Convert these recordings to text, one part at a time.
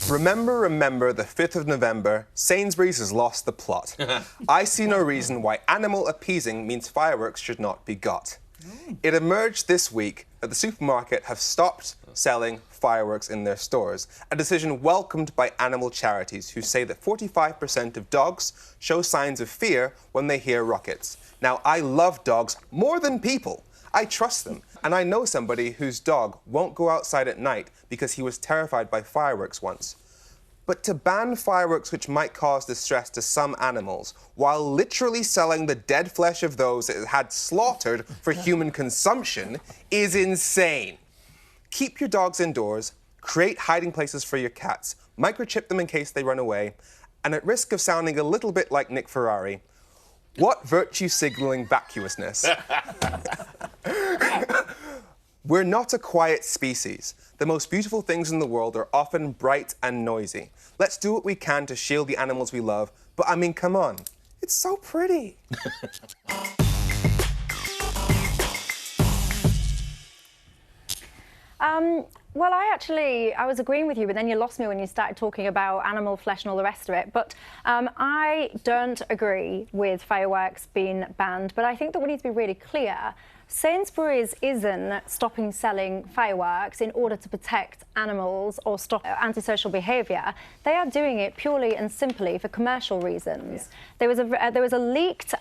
Remember, remember the 5th of November, Sainsbury's has lost the plot. I see no reason why animal appeasing means fireworks should not be got. It emerged this week that the supermarket have stopped selling fireworks in their stores, a decision welcomed by animal charities who say that 45% of dogs show signs of fear when they hear rockets. Now, I love dogs more than people. I trust them, and I know somebody whose dog won't go outside at night because he was terrified by fireworks once. But to ban fireworks which might cause distress to some animals, while literally selling the dead flesh of those it had slaughtered for human consumption, is insane. Keep your dogs indoors, create hiding places for your cats, microchip them in case they run away, and at risk of sounding a little bit like Nick Ferrari, what virtue-signalling vacuousness? We're not a quiet species. The most beautiful things in the world are often bright and noisy. Let's do what we can to shield the animals we love, but I mean, come on. It's so pretty. Well, I was agreeing with you, but then you lost me when you started talking about animal flesh and all the rest of it. But I don't agree with fireworks being banned, but I think that we need to be really clear. Sainsbury's isn't stopping selling fireworks in order to protect animals or stop antisocial behaviour. They are doing it purely and simply for commercial reasons. Yeah. There was a leaked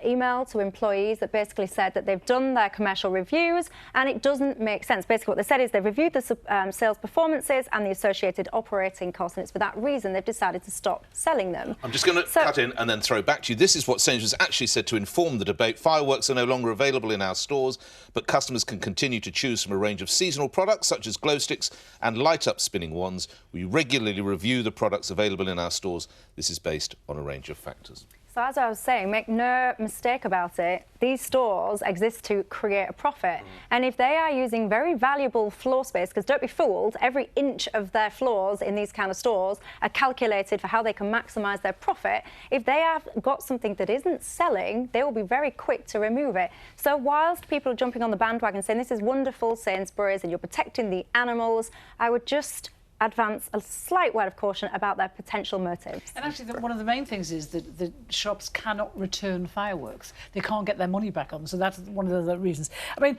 email to employees that basically said that they've done their commercial reviews and it doesn't make sense. Basically what they said is they've reviewed the sales performances and the associated operating costs, and it's for that reason they've decided to stop selling them. I'm just going to cut in and then throw back to you. This is what Sainsbury's actually said to inform the debate. Fireworks are no longer available in our stores, but customers can continue to choose from a range of seasonal products such as glow sticks and light-up spinning wands. We regularly review the products available in our stores. This is based on a range of factors. So as I was saying, make no mistake about it, these stores exist to create a profit. And if they are using very valuable floor space, because don't be fooled, every inch of their floors in these kind of stores are calculated for how they can maximise their profit. If they have got something that isn't selling, they will be very quick to remove it. So whilst people are jumping on the bandwagon saying this is wonderful, Sainsbury's, and you're protecting the animals, I would just advance a slight word of caution about their potential motives. And actually, one of the main things is that the shops cannot return fireworks. They can't get their money back on them, so that's one of the other reasons. I mean,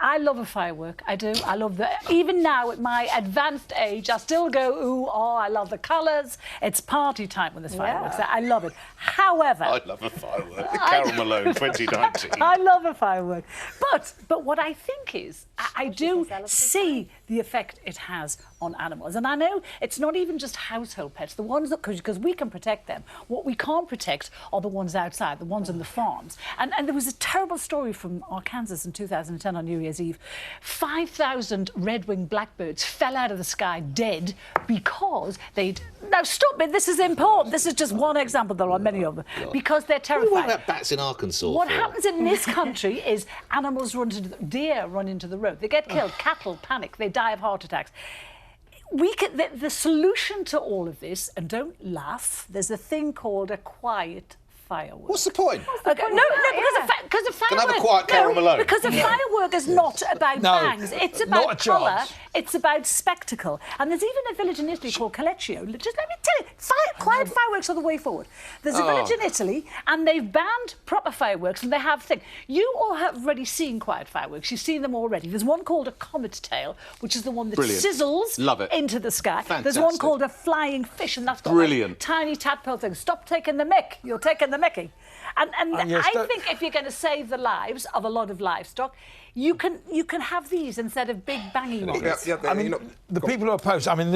I love a firework. I do. I love even now at my advanced age, I still go, ooh, oh, I love the colours. It's party time when there's fireworks. Yeah. I love it. However, I love a firework. Carol Malone, 2019. I love a firework. But what I think is, I do see the effect it has on animals. And I know it's not even just household pets, the ones that, because we can protect them. What we can't protect are the ones outside, the ones on the farms. And there was a terrible story from Arkansas in 2010 on New Year's Eve. 5,000 red-winged blackbirds fell out of the sky dead because they'd... Now, stop it, this is important. This is just one example, there are many of them. Because they're terrified. What about bats in Arkansas? What happens in this country is animals run into deer run into the road. They get killed, cattle panic, they die of heart attacks. The solution to all of this, and don't laugh, there's a thing called a quiet firework. What's the point? Okay, no, because a firework... Can I have a quiet Carol Malone? Because a firework is not about bangs. It's about colour. It's about spectacle. And there's even a village in Italy called Collecchio. Just let me tell you, quiet fireworks are the way forward. There's a village in Italy, and they've banned proper fireworks, and they have things. You all have already seen quiet fireworks. You've seen them already. There's one called a comet tail, which is the one that sizzles into the sky. Fantastic. There's one called a flying fish, and that's got like tiny tadpole things. Stop taking the mick. You're taking the mickey. And I think if you're going to save the lives of a lot of livestock, you can have these instead of big banging ones. I mean, the people who oppose. I mean,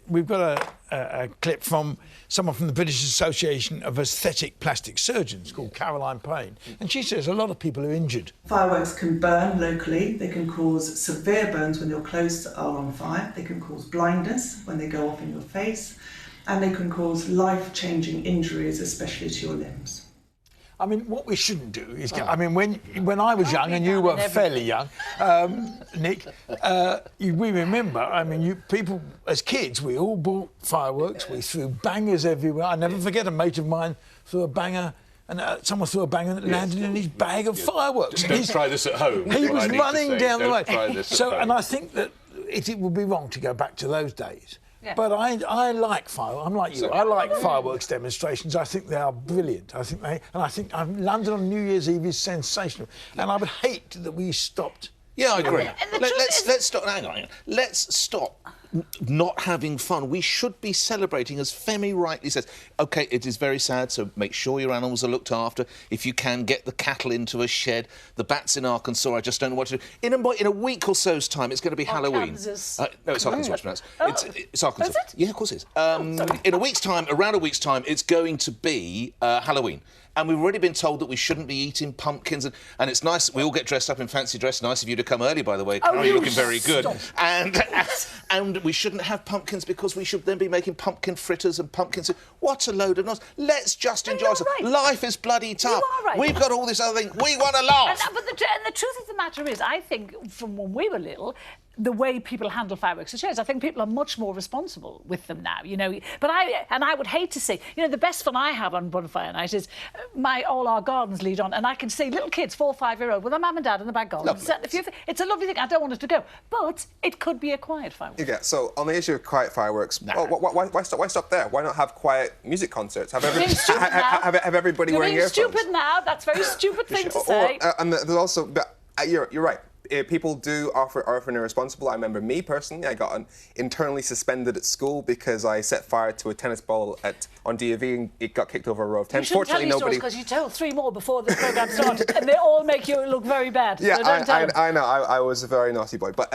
we've got a clip from someone from the British Association of Aesthetic Plastic Surgeons called Caroline Payne, and she says a lot of people are injured. Fireworks can burn locally. They can cause severe burns when your clothes are on fire. They can cause blindness when they go off in your face, and they can cause life-changing injuries, especially to your limbs. I mean, what we shouldn't do is... I mean, when I was young, and you were fairly young, Nick, we remember, I mean, people, as kids, we all bought fireworks, we threw bangers everywhere. I never forget a mate of mine threw a banger, and someone threw a banger that landed in his bag of fireworks. Don't try this at home. He was running down the way. And I think that it would be wrong to go back to those days. But I like fireworks. I'm like you. I like fireworks demonstrations. I think they are brilliant. I think London on New Year's Eve is sensational. And I would hate that we stopped. Yeah, I agree. Let's stop. Hang on. Let's stop not having fun. We should be celebrating, as Femi rightly says. OK, it is very sad, so make sure your animals are looked after. If you can, get the cattle into a shed. The bats in Arkansas, I just don't know what to do. In a week or so's time, it's going to be Halloween. No, it's Arkansas, it's pronounced. It's Arkansas. Is it? Yeah, of course it is. In a week's time, around a week's time, it's going to be Halloween. And we've already been told that we shouldn't be eating pumpkins. And it's nice, we all get dressed up in fancy dress. Nice of you to come early, by the way. Carol, you're looking very good. And we shouldn't have pumpkins because we should then be making pumpkin fritters and pumpkins. What a load of nonsense. Let's just enjoy ourselves. Right. Life is bloody tough. You are right. We've got all this other thing. We want to laugh. But the truth of the matter is, I think, from when we were little, the way people handle fireworks has changed. I think people are much more responsible with them now, you know. But I would hate to see, you know, the best fun I have on bonfire night is all our gardens lead on, and I can see little kids, 4 or 5 year old, with their mum and dad in the back garden. It's a lovely thing. I don't want it to go, but it could be a quiet fireworks. Yeah. So on the issue of quiet fireworks, why stop there? Why not have quiet music concerts? Have everybody wearing earphones? You're being stupid now. That's a very stupid thing to say. And there's also, you're right. People do often irresponsible. I remember me personally, I got internally suspended at school because I set fire to a tennis ball on DAV and it got kicked over a row of 10. Fortunately, nobody. Because you told 3 more before the programme started, and they all make you look very bad. Yeah, so I know. I was a very naughty boy. But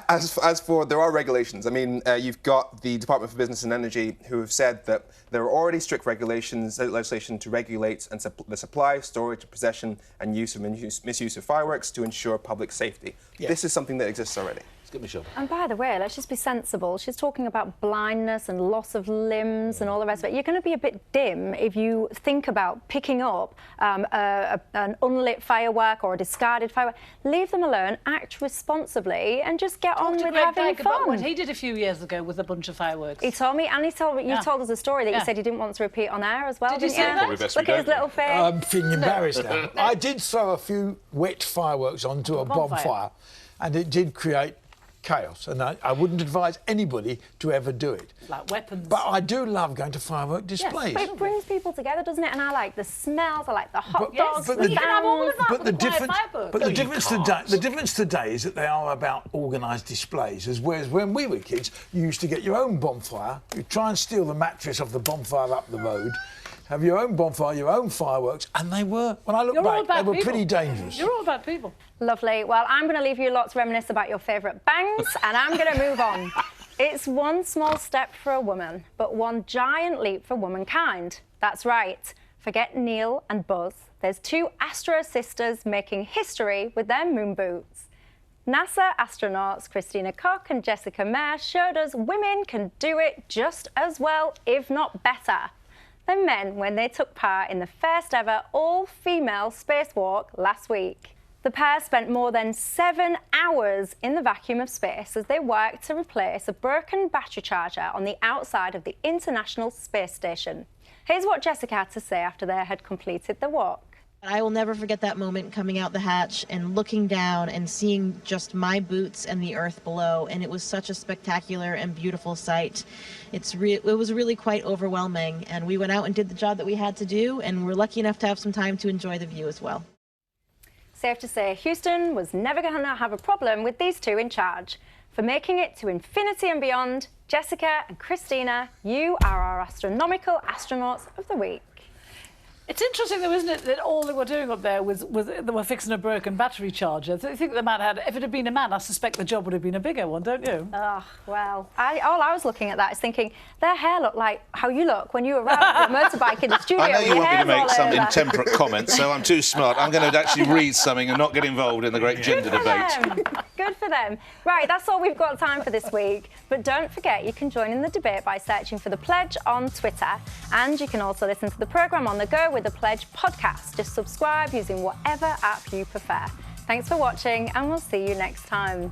as for there are regulations. I mean, you've got the Department for Business and Energy who have said that there are already strict legislation to regulate and the supply, storage, possession, and use and misuse of fireworks to ensure public safety. Yeah. This is something that exists already. And by the way, let's just be sensible. She's talking about blindness and loss of limbs and all the rest of it. You're going to be a bit dim if you think about picking up an unlit firework or a discarded firework. Leave them alone, act responsibly, and just get on with having fun. About what he did a few years ago with a bunch of fireworks. He told me, and you told us a story that you said you didn't want to repeat on air as well. Did you say that? Look at his little face. I'm feeling embarrassed now. I did throw a few wet fireworks onto a bonfire, and it did create chaos, and I wouldn't advise anybody to ever do it. Like weapons. But I do love going to firework displays. Yes, but it brings people together, doesn't it? And I like the smells, I like the hot dogs, but you can have all of that with a quiet firework. But the difference today is that they are about organised displays, whereas when we were kids, you used to get your own bonfire, you'd try and steal the mattress off the bonfire up the road, have your own bonfire, your own fireworks, and they were, when I look back, they were pretty dangerous. You're all bad people. Lovely. Well, I'm going to leave you lot to reminisce about your favourite bangs, and I'm going to move on. It's one small step for a woman, but one giant leap for womankind. That's right. Forget Neil and Buzz. There's 2 Astro sisters making history with their moon boots. NASA astronauts Christina Koch and Jessica Meir showed us women can do it just as well, if not better, than men when they took part in the first ever all-female spacewalk last week. The pair spent more than 7 hours in the vacuum of space as they worked to replace a broken battery charger on the outside of the International Space Station. Here's what Jessica had to say after they had completed the walk. I will never forget that moment coming out the hatch and looking down and seeing just my boots and the earth below, and it was such a spectacular and beautiful sight. It was really quite overwhelming, and we went out and did the job that we had to do, and we're lucky enough to have some time to enjoy the view as well. Safe to say, Houston was never going to have a problem with these 2 in charge. For making it to infinity and beyond, Jessica and Christina, you are our astronomical astronauts of the week. It's interesting, though, isn't it, that all they were doing up there was they were fixing a broken battery charger. I think the man had, if it had been a man, I suspect the job would have been a bigger one, don't you? Oh, well, all I was looking at that is thinking, their hair looked like how you look when you arrive on your motorbike in the studio. I know you want me to make some intemperate comments, so I'm too smart. I'm going to actually read something and not get involved in the great gender debate. Good for them. Right, that's all we've got time for this week. But don't forget, you can join in the debate by searching for The Pledge on Twitter. And you can also listen to the programme on the go with The Pledge podcast. Just subscribe using whatever app you prefer. Thanks for watching, and we'll see you next time.